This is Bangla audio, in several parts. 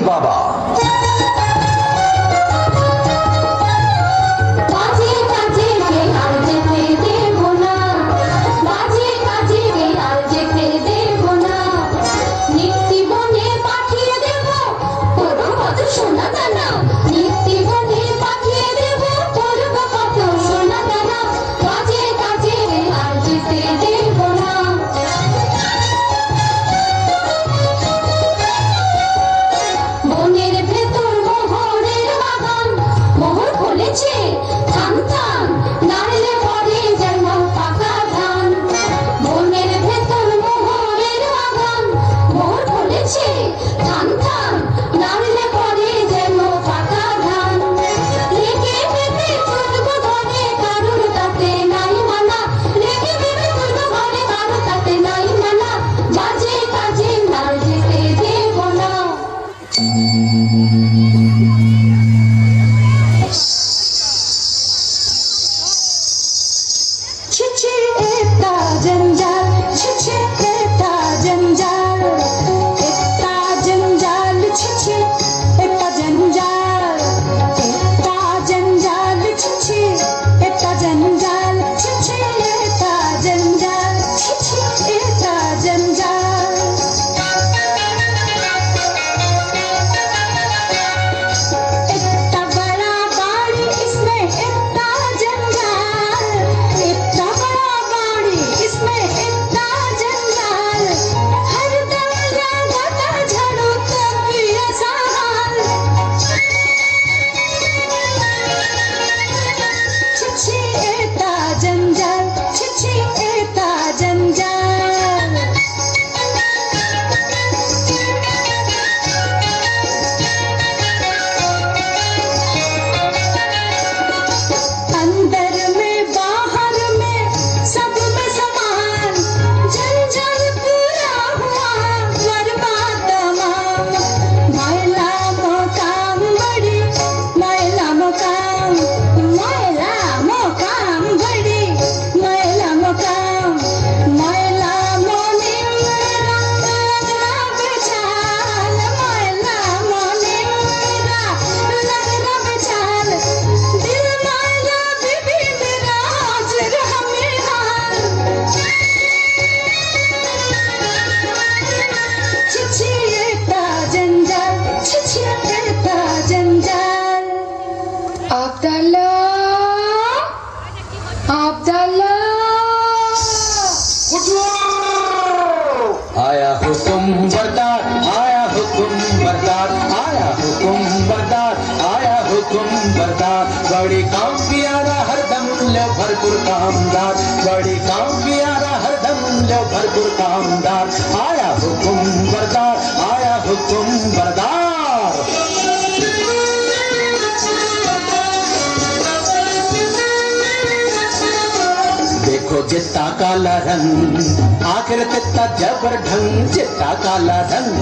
বাবা। आया हुकुम बरदार, आया हुकुम बरदार, आया हुकुम बरदार, आया हुकुम बरदार। बड़ी काम प्यारा हरदम लो भरपूर कामदार, बड़ी काम प्यारा हरदम लो भरपूर कामदार। आया हुकुम बरदार, आया हुकुम बरदार। देखो जितना काला रंग आखिर तितना जबर ढंग, जितना काला रंग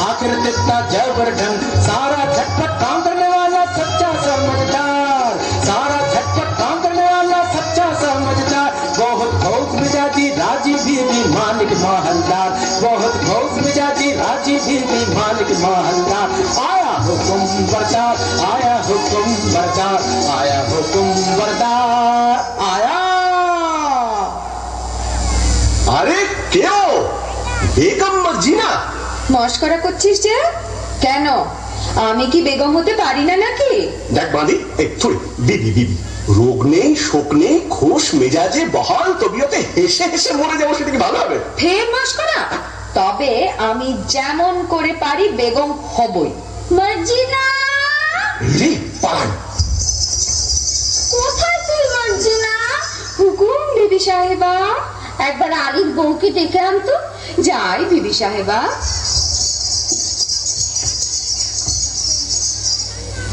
आखिर तितना जबर ढंग। सारा झटपट काम करने वाला सच्चा समझदार, सारा झटपट काम करने वाला सच्चा समझदार। बहुत खौफ मिजाजी राजी भी मालिक माहलदार, बहुत खौफ मिजाजी राजी भी मालिक माहलदार। आया हुकुम बरदार, आया हुकुम बरदार, आया हुकुम बरदार। आया আরে কেউ বেগম মর্জিনা মস্করা করছিস যে? কেন আমি কি বেগম হতে পারি না নাকি? দেখ বাঁধি একটু বিবি বিবি রোগ নেই শোক নেই খোশ মেজাজে বহাল তবিয়তে হেসে হেসে মরে যাবো, সেটা কি ভালো হবে? ফের মস্করা? তবে আমি যেমন করে পারি বেগম হবই। মর্জিনা রে পালান। কোথায় তুই মর্জিনা? হুকুম বিবি সাহেবা, একবার আলীর বউকে ডেকে আনতো। যাই বিবি সাহেবা।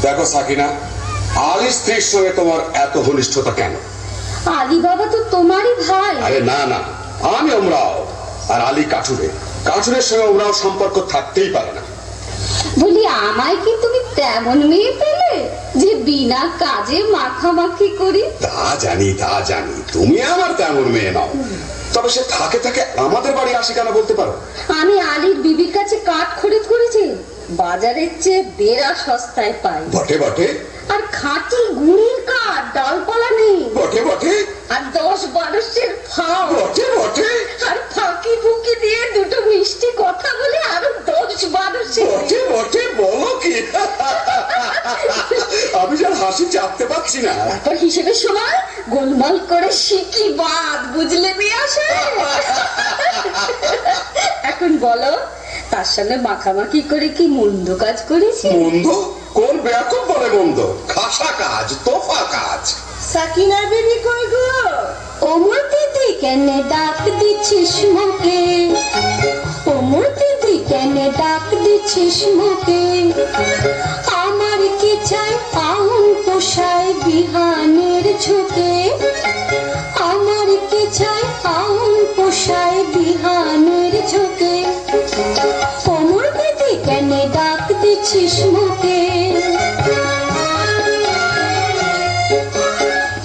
দেখো সাকিনা, আলীর স্ত্রীর সঙ্গে তোমার এত ঘনিষ্ঠতা কেন? আলী বাবা তো তোমারই ভাই। আরে না না, আমি ওমরাও আর আলী কাঠুরে, কাঠুরের সঙ্গে ওমরাও সম্পর্ক থাকতেই পারে না। বলি আমায় কি তুমি তেমন মেয়ে পেলে যে বিনা কাজে মাখামাখি করি? তা জানি তা জানি, তুমি আমার তেমন মেয়ে নাও, তবে সে থাকে থাকে আমাদের বাড়ি আসে কেন বলতে পারো? আমি আলীর বিবির কাছে কাঠ খরিদ করেছি, বাজারের চেয়ে বেড়া সস্তায় পাই। বটে বটে আর খাঁটি গুড়ের কাঠ, ডালপালা নেই। বটে বটে আর 10-12 ফাও। বটে বটে আর ফাঁকি ফুকি দিয়ে দুটো মিষ্টি কথা বলে আরো 10-12 বটে বটে, বলো কি? আমি যার হাসি চাপতে পারছি না। তারপর হিসেবের সময় গোলমাল করে শিখি বাদ, বুঝলে বিয়াসে? এখন বলো, তার সঙ্গে মাখামাখি করে কি মন্দ কাজ করেছি? মন্দ? কোন বেয়াকুব বলে মন্দ? খাসা কাজ, তোফা কাজ। সাকিনা বেবি কই গো? ওমর দিদি কেন ডাক দিচ্ছিস মুখে? ওমর দিদি কেন ডাক দিচ্ছিস মুখে? আমার কি চাই পাউন পোষায় বিহানের ঝুঁকে? আমার কি চাই পাউন পোষায় বিহানের ঝুঁকে? ওমর দিদি কেন ডাক দিচ্ছিস মুখে?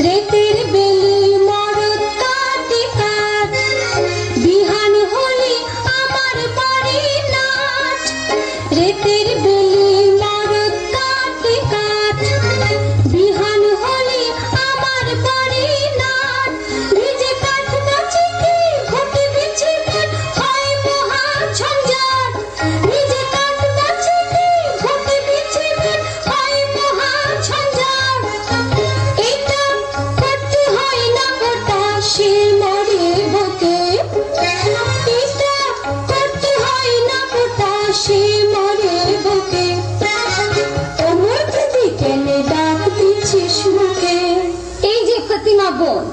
রেতের বেলি মরদ কাটে কাঠ, বিহান হলে আমার বাড়ি নাচ। রেতের বেলি মরদ কাটে কাঠ, বিহান হলে আমার বাড়ি নাচ। ভিজে কাঠ বাঁচিতে ঘটে বিছে পেট, হয় মহা ঝঞ্ঝাট। ভিজে কাঠ বাঁচিতে ঘটে বিছে পেট, হয় মহা ঝঞ্ঝাট। এটা করতে হয় না গোটা, সে মরে বুকে। এটা করতে হয় না গোটা, সে মরে বুকে। ওমর দিদি কেন ডাক দিচ্ছিস মুখে? এই যে ফতিমা বোন,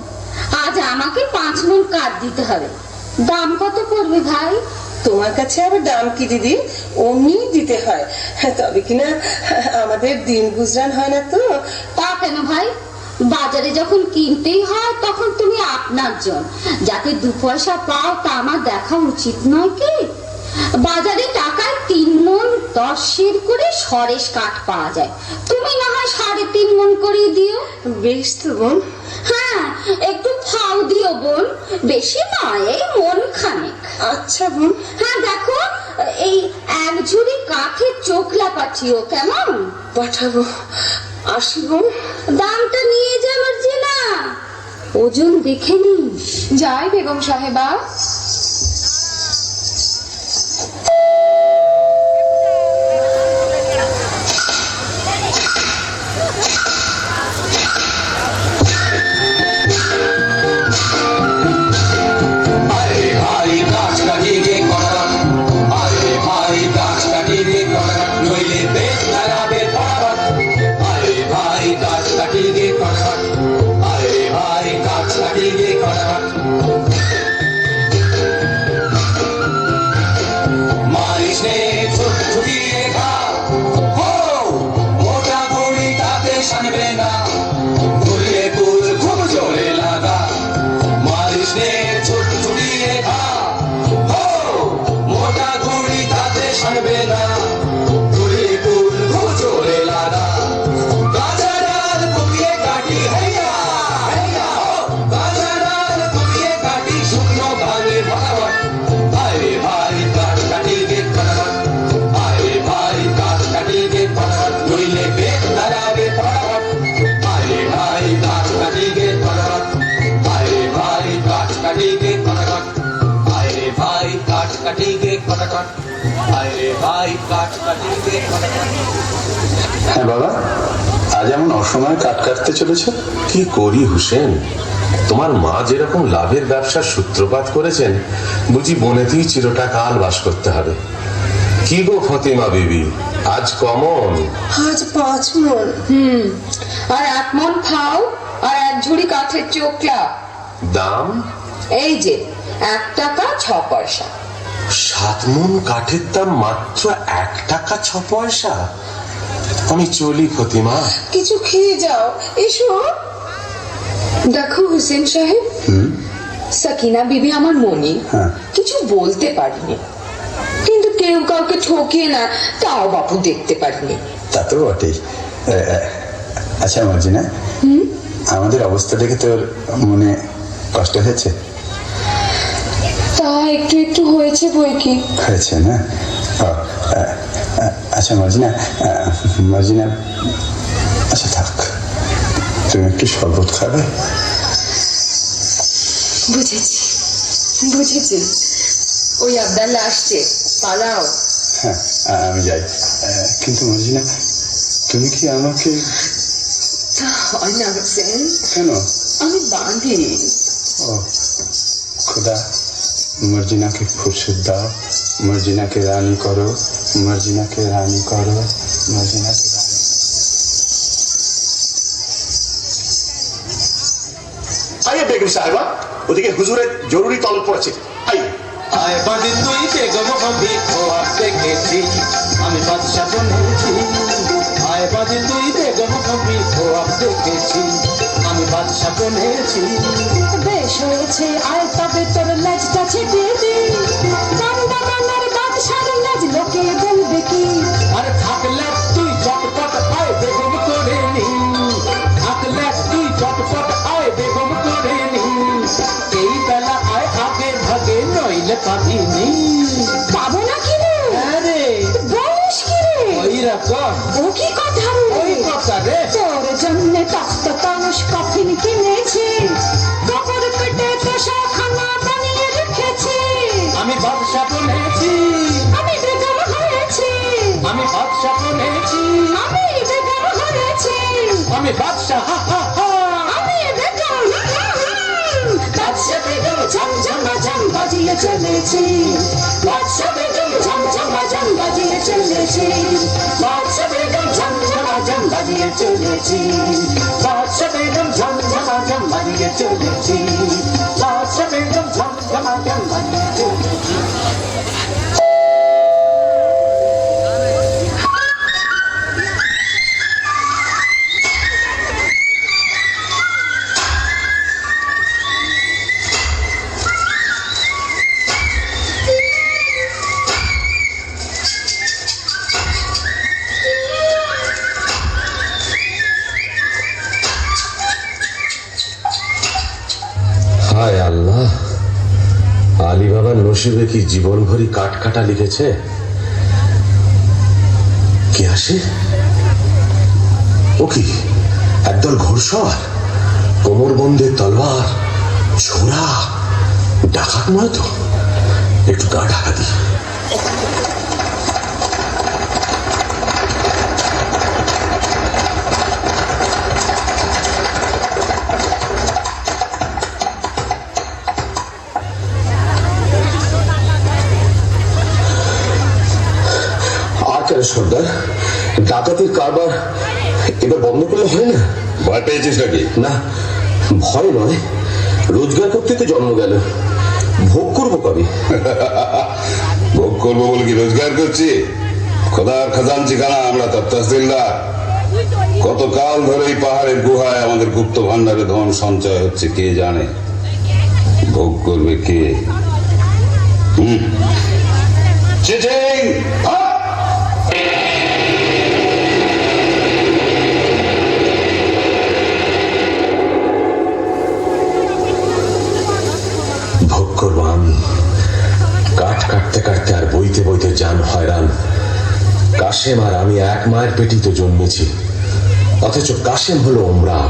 আজ আমাকে 5 মণ কাঠ দিতে হবে। দাম কত পড়বে ভাই? তোমার কাছে আবার দাম কি দিদি? অমনি দিতে হয়, তবে কিনা আমাদের দিন গুজরান হয় না তো। তা কেন ভাই? বাজারে যখন কিনতেই হয় তখন তুমি আপনার জন, যাতে 2 পয়সা পাও তা আমার দেখা উচিত নয় কি? বাজারে টাকায় 3 মণ 10 সের করে সরেস কাঠ পাওয়া যায়, তুমি না হয় 3.5 মণ করে দিও। বেশ তো বোন। হ্যাঁ, একটু ফাও দিও বোন, বেশি নয়, এই মন খানেক। আচ্ছা বোন। হ্যাঁ দেখো, এই 1 ঝুড়ি কাঠের চোখলা পাঠিও, কেমন? পাঠাবো। আসি বোন। দামটা নিয়ে যাবার যে না, ওজন দেখে নিস। যাই বেগম সাহেবা। আরে ভাই গাছ কাটিয়ে করার, আরে ভাই গাছ কাটিয়ে করার, নইলে বেশ দাঁড়াবে পড়াবার। আরে ভাই গাছ কাটিয়ে করার, আরে ভাই গাছ কাটিয়ে করার। মারিস নে ছুটিয়ে খা, হো মোটা বড়ি তাতে সানবে না, ঘুরিয়ে কুল খুব জোরে লাগা। মারিস নে ছুটিয়ে খা, হো মোটা ঘুড়ি তাতে সানবে না, ঘুরিয়ে কুল খুব জোরে লাগা। গাছা ডাল কুপিয়ে কাটি হেয়া হেয়া, হো গাছা ডাল কুপিয়ে কাটি শুকনো ভাঙে ফটাফট। আরে ভাই গাছ কাটিয়ে ফটাফট, আরে ভাই গাছ কাটিয়ে ফটাফট, নইলে বেশ দাঁড়াবে ফটাফট। আরে ভাই গাছ কাটিয়ে ফটাফট, আরে ভাই গাছ কাটিয়ে ফটাফট, আরে ভাই গাছ কাটিয়ে ফটাফট, আরে ভাই গাছ কাটিয়ে ফটাফট। হ্যাঁ বাবা, আজ এমন অসময়ে কাট কাটতে চলেছ? কি করি হুসেন, তোমার মা যেরকম লাভের ব্যবসার সূত্রপাত করেছেন, বুঝি বনেতেই চিরটা কাল বাস করতে হবে। কি গো ফতিমা বিবি, আজ কমন? আজ 5 মণ। আর 1 মণ ফাও আর 1 ঝুড়ি কাঠের চোখলা। দাম? এই যে 1 টাকা 6 পয়সা। 7 মণ কাঠের দাম মাত্র 1 টাকা 6 পয়সা। আমি চলি ফতিমা। কিছু খেয়ে যাও, এসো। দেখো হুসেন সাহেব, সাকিনা বিবি আমার মনি, কিছু বলতে পারিনি, কিন্তু কেউ কাউকে ঠকিয়ে না তাও বাপু দেখতে পারিনি। তা তো বটেই। আচ্ছা মর্জিনা, আমাদের অবস্থা দেখে তোর মনে কষ্ট হয়েছে? তা একটু একটু হয়েছে বই কি। হয়েছে না? ও, আচ্ছা মর্জিনা, মর্জিনা, আচ্ছা থাক, তুমি একটু শরবত খাবে? বুঝেছি বুঝেছি, ওই আবদাল্লা আসছে, পালাও। হ্যাঁ, আমি যাই। কিন্তু মর্জিনা, তুমি কি আমাকে... তা হয় না হোসেন, কেন? আমি বাঁধি। ও खुदा, मर्जिना के फुर्सत दाओ, मर्जिना के रानी करो, मर्जिना के रानी करो, मर्जिना के रानी। আইয়ে বেগম সাহেবা, ওদিকে হুজুরের জরুরি তলব পড়েছে। আইয়ে। আয় বাদে তুই বেগম হবি খোয়াব দেখেছি, আমি বাদশা বনেছি। আয় বাদে তুই বেগম হবি খোয়াব দেখেছি, আমি বাদশা বনেছি। বেশ হয়েছে, আয় তবে তোর লেজটা ছেটে দে, বান্দাবানের বাদশার লেজ লোকে বলবে কি? আর থাকলে তুই চটপট আয় বেগম করে নি, থাকলে তুই চটপট আয় বেগম করে নি। এই বেলা আয় আগে ভাগে নইলে পাবিনি। পাবো না কি রে? আরে বলিস কি রে? ওই রকম, ও কি কথা রে? ওই কথা রে। তোর জন্য তক্ত তানুষ কফিন কিনেছি, কাপড় কেটে তোষাখানা বানিয়ে রেখেছি। আমি বাদশা বনেছি, আমি বেগম হয়েছি, আমি বাদশা বনেছি, আমি বেগম হয়েছি, আমি বাদশা, হা হা হা। আমি বেগম। বাদশা বেগম ঝমঝমাঝম বাজিয়ে চলেছি, বাদশা বেগম ঝমঝমাঝম বাজিয়ে চলেছি, বাদশা বেগম ঝমঝমাঝম বাজিয়ে চলেছি, বাদশা বেগম ঝমঝমাঝম বাজিয়ে চলেছি, বাদশা বেগম ঝমঝমাঝম বাজিয়ে চলেছি। হায় আল্লাহ, আলী বাবার নসিবে কি জীবন ভরি কাট কাটা লিখেছে। কে আসে? ও কি একদল ঘোড়সওয়ার, কোমর বন্ধে তলোয়ার, ছোড়া, ডাকাত নয় তো? একটু গা ঢাকা দি। সর্দার, ডাকাতির কারবার এবার বন্ধ করলে হয় না? ভয় পেয়েছিস নাকি? না, ভয় নয়, রোজগার করতে তো জন্ম গেল, ভোগ করবো কবে? ভোগ করবো বলে কি রোজগার করছি? খোদার খাজানচি খানা আমরা তার তহসিলদার। কতকাল ধরে এই পাহাড়ের গুহায় আমাদের গুপ্ত ভান্ডারে ধন সঞ্চয় হচ্ছে কে জানে। ভোগ করবে কে? চিটিং! ভোগ করবো আমি। কাঠ কাটতে কাটতে আর বইতে বইতে জান হয়রান। কাশেম আর আমি এক মায়ের পেটিতে জন্মেছি, অথচ কাশেম হলো ওমরাও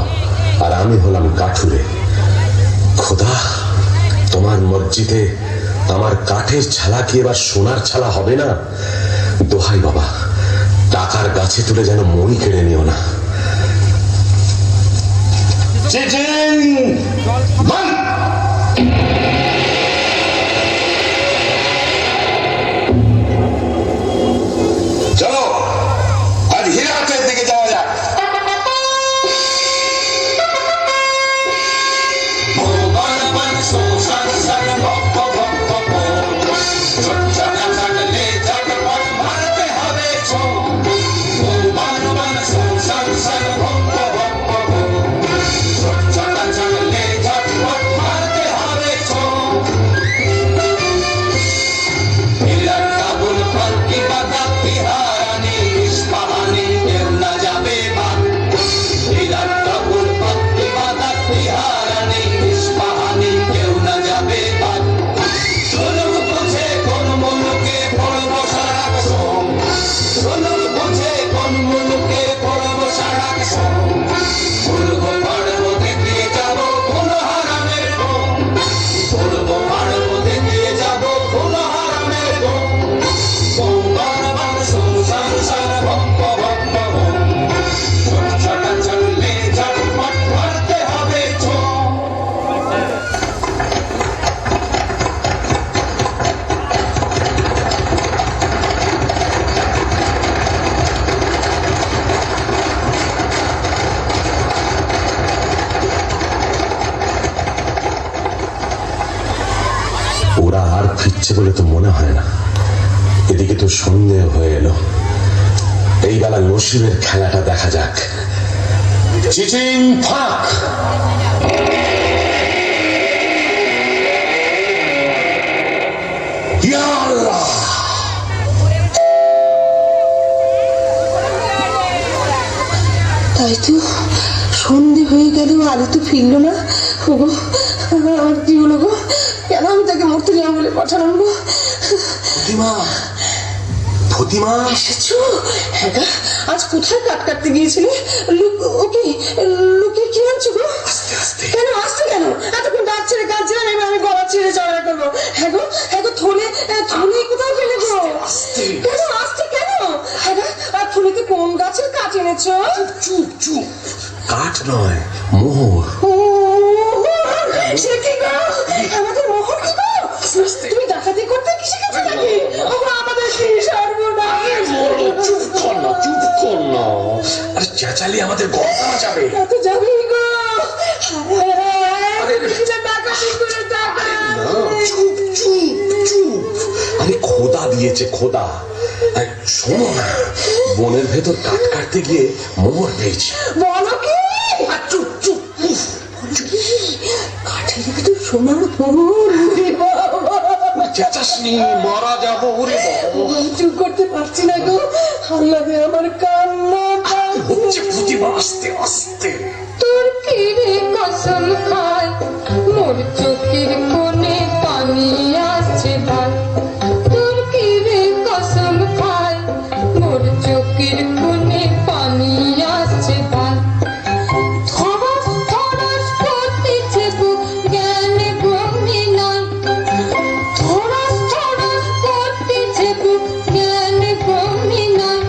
আর আমি হলাম কাঠুরে। খোদা, তোমার মসজিদে আমার কাঠের ছালা কি এবার সোনার ছালা হবে না? দোহাই বাবা, টাকার গাছে তুলে যেন মই কেড়ে নিও না। চিটিং! বন্ধ! চলো আজ হীরাটের দিকে যাওয়া যাক। হচ্ছে বলে তো মনে হয় না। এদিকে তো সন্দেহ হয়ে এলো। এই বেলা নসিবের খেলাটা দেখা যাক। চিচিং ফাক। ইয়া আল্লাহ! তাই তো, সন্ধে হয়ে গেল, আলী তো ফিরলো না। ওগো, আমার কি হলো গো? কেন আমি তাকে মরতে যাবো বলে পাঠালাম গো? ফতিমা, ফতিমা, এসেছো? হ্যাঁ গা, আজ কোথায় কাট কাটতে গিয়েছিলে? ওকে লুকিয়ে কি আনছো গো? কেন আসতে কেন? এতক্ষণ ডাক ছেড়ে কাঁদছিলাম, এবার আমি গলা ছেড়ে চড়া করবো। হ্যাঁ গো, থলে কোথায় ফেলে গো? কেন আসতে কেন? হ্যাঁ গা, আর থলেতে কোন গাছের কাঠ এনেছো? চুপ চুপ, কাঠ নয়, মোহর। সে কি গো? আমাদের মোহর কি গো? তুমি ডাকাতি করতে কি শিখেছো নাকি? আমাদের কি সর্বনাশ! চুপ কর না, চুপ কর না। আরে চেঁচালি আমাদের গর্দা যাবে। এত যাবেই গো। ডাকাতি করে টাকা। চুপ চুপ চুপ। আরে খোদা দিয়েছে, খোদা। আরে শোনো না, বনের ভেতর কাঠ কাটতে গিয়ে মোহর পেয়েছি। বলো কি? আর চুপ চুপ, উফ, কাঠের ভিতর সোনার মোহর। ওরে বাবা! চেঁচাসনি, মারা যাবো। ওরে বাবা, আমি চুপ করতে পারছি না গো। আল্লাহ রে, আমার কান্না হচ্ছে প্রতিমা। আস্তে আস্তে। তোর কি রে কসম খাই, মোর চোখের কোণে পানি আসছে ভাই। তোর কি রে কসম খাই, মোর চোখের কোণে পানি আসছে ভাই। থরস থরস করতেছে বুক, জ্ঞান গমে নাই। থরস থরস করতেছে বুক, জ্ঞান গমে নাই।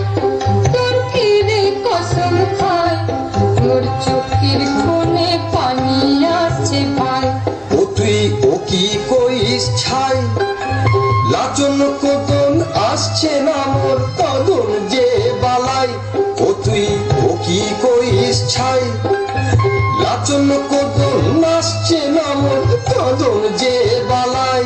তোর কি রে কসম খাই, মোর চোখের কোণে পানি আসছে ভাই। ও তুই ও কি কইস ছাই, লাচন কদন আসছে না মোর কদন যে বালাই। ও তুই ও কি কইস ছাই, লাচন কদন আসছে না মোর কদন যে বালাই।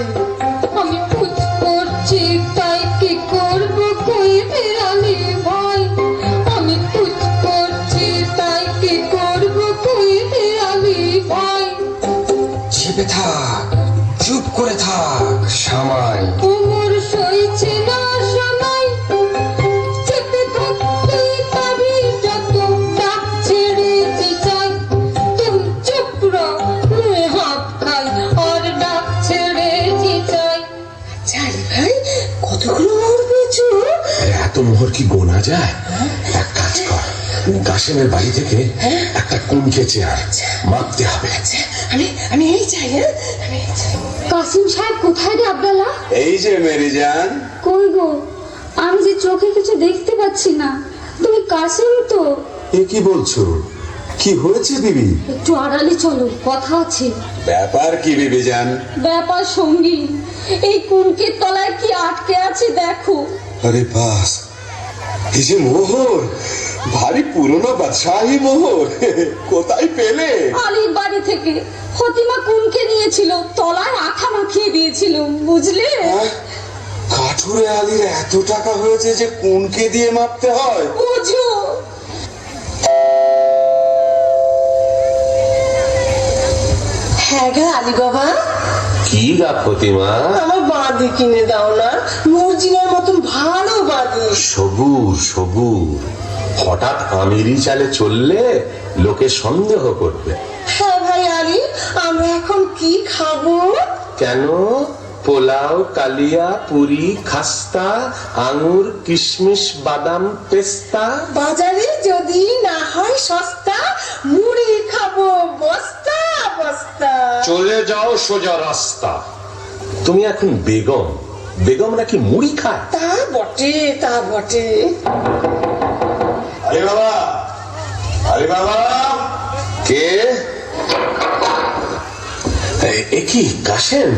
আমি খুঁজ করছি তাই কি করব কই বেড়ালি ভাই। আমি খুঁজ করছি তাই কি করব কই বেড়ালি ভাই। চেপে থাক, চুপ করে থাক সামাই। ওমর সইছে না সময়, চেপে থাকতেই পারি যত ডাক ছেড়েছি চাই। তুমি চুপ রও, মুয়ে হাত খাই আর ডাক ছেড়েছি চাই। জানি ভাই, কতগুলো মোহর পেয়েছো? এত মোহর কি গোনা যায়? এক কাজ কর, কাশেমের বাড়ি থেকে একটা কুমকে চেয়ার মাপতে হবে। আমি এই চাই। হ্যাঁ, আমি এই চাই। কাসিম সাহেব কোথায় রে আব্দাল্লাহ? এই যে মেরি জান, কই গো? আমি যে চোখে কিছু দেখতে পাচ্ছি না। তুমি কাসিম তো? এ কি বলছো? কি হয়েছে বিবি? একটু আড়ালে চলো, কথা আছে। ব্যাপার কি বিবি জান? ব্যাপার সঙ্গী, এই কুনকের তলায় কি আটকে আছে দেখো। আরে বাস, এই যে মোহর, ভারী পুরনো বাদশাহী মোহর। কোথায় পেলে? আলীর বাড়ি থেকে ফতিমা কুনকে নিয়েছিল, তলায় আঠা মাখিয়ে দিয়েছিল, বুঝলে? কাঠুরে আলীর এত টাকা হয়েছে যে কোনকে দিয়ে মাপতে হয়? বুঝো। হ্যাঁ গা আলী বাবা, কি গা ফতিমা? আমার বাঁধি কিনে দাও না, মর্জিনার মতন ভালো বাঁধি। সবুর সবুর, হঠাৎ আমিরি চালে চললে লোকে সন্দেহ করবে। হ্যাঁ ভাই আলী, আমরা এখন কি খাবো? কেন? পোলাও, কালিয়া, পুরি, খাস্তা, আঙুর, কিশমিশ, বাদাম, পেস্তা। বাজারে যদি না হয় সস্তা, মুড়ি খাবো বস্তা বস্তা। চলে যাও সোজা রাস্তা। তুমি এখন বেগম, বেগম নাকি মুড়ি খায়? তা বটে, তা বটে। আরে বাবা, আরে বাবা, কে? এ কি কাশেম?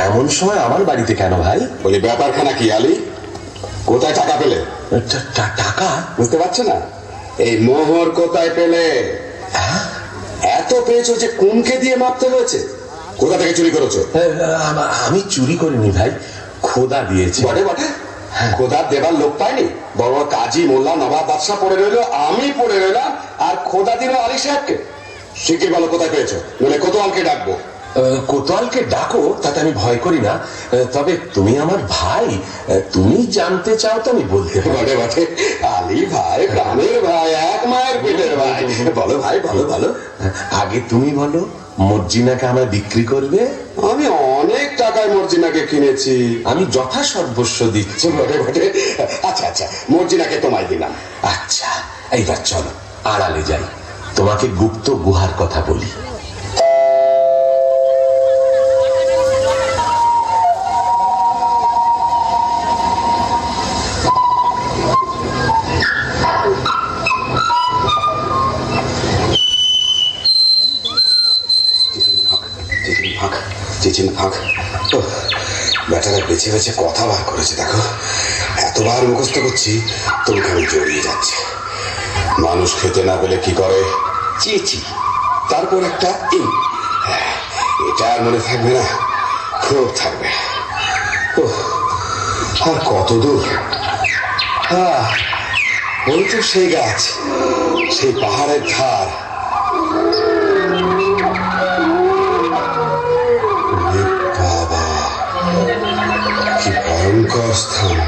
এমন সময় আমার বাড়িতে কেন ভাই? বলি ব্যাপারখানা কি আলী? কোথায় টাকা পেলে? টাকা? বুঝতে পারছো না? এই মোহর কোথায় পেলে? এত পেয়েছো যে কোনকে দিয়ে মাপতে হয়েছে? কোথা থেকে চুরি করেছো? আমি চুরি করিনি ভাই, খোদা দিয়েছে। বটে বটে, খোদা দেবার লোক পায়নি। বড় বড় কাজী, মোল্লা, নবাব, বাদশাহ পড়ে রইলো, আমি পড়ে রইলাম, আর খোদা দিল আলী সাহেবকে। শিগগির বলো কোথায় পেয়েছো, নইলে কোতোয়ালকে ডাকবো। কোতোয়ালকে ডাকো, তাতে আমি ভয় করি না। তবে তুমি আমার ভাই, তুমি জানতে চাও তো আমি বলতে পারি। বটে বটে, আলী ভাই প্রাণের ভাই, এক মায়ের পেটের ভাই। বলো ভাই, বলো বলো। আগে তুমি বলো, মর্জিনাকে আমায় বিক্রি করবে? আমি অনেক টাকায় মর্জিনাকে কিনেছি। আমি যথাসর্বস্ব দিচ্ছি। বটে বটে, আচ্ছা আচ্ছা, মর্জিনাকে তোমায় দিলাম। আচ্ছা, এইবার চলো আড়ালে যাই, তোমাকে গুপ্ত গুহার কথা বলি। চিচিন ফাঁক, বেটারা বেছে বেছে কথা বার করেছে দেখো। এতবার মুখস্থ করছি তবু কেমন জড়িয়ে যাচ্ছে। মানুষ খেতে না পেলে কি করে? চিচি, তারপর একটা ই। এটা আর মনে থাকবে না, খুব থাকবে। আর কত দূর? ওই তো সেই গাছ, সেই পাহাড়ের ধার। কি ভয়ঙ্কর স্থান!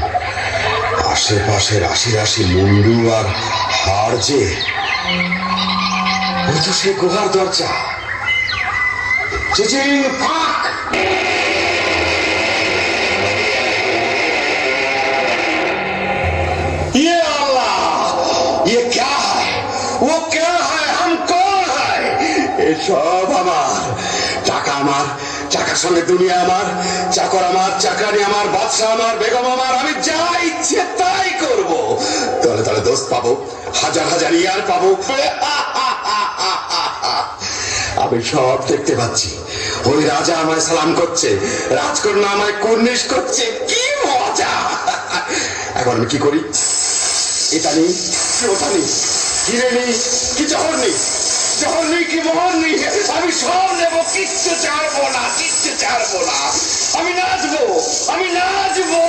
আশেপাশে রাশি রাশি মুন্ডু আর হাড় যে। ওই তো সেই গুহার দরজা। চিচিং ফাঁক! ये अल्लाह, ये क्या है? वो क्या है? हम कौन है? ये सब আমার টাকা, আমার টাকার সঙ্গে দুনিয়া আমার, চাকর আমার, চাকরানি আমার, বাদশা আমার, বেগম আমার। আমি যা ইচ্ছে তাই করব। তলে তলে দোস্ত পাবো, হাজার হাজার ইয়ার পাবো। আমি সব দেখতে পাচ্ছি। ওই রাজা আমায় সালাম করছে, রাজকন্যা আমায় কুর্নিশ করছে। কি মজা! এখন আমি কি করি? এটা নেই কি ওটা নেই, হিরে নেই কি জহর নেই, জহর নেই কি মোহর নেই, আমি সব নেবো, কিচ্ছু ছাড়বো না, কিচ্ছু ছাড়বো না। আমি নাচবো, আমি নাচবো।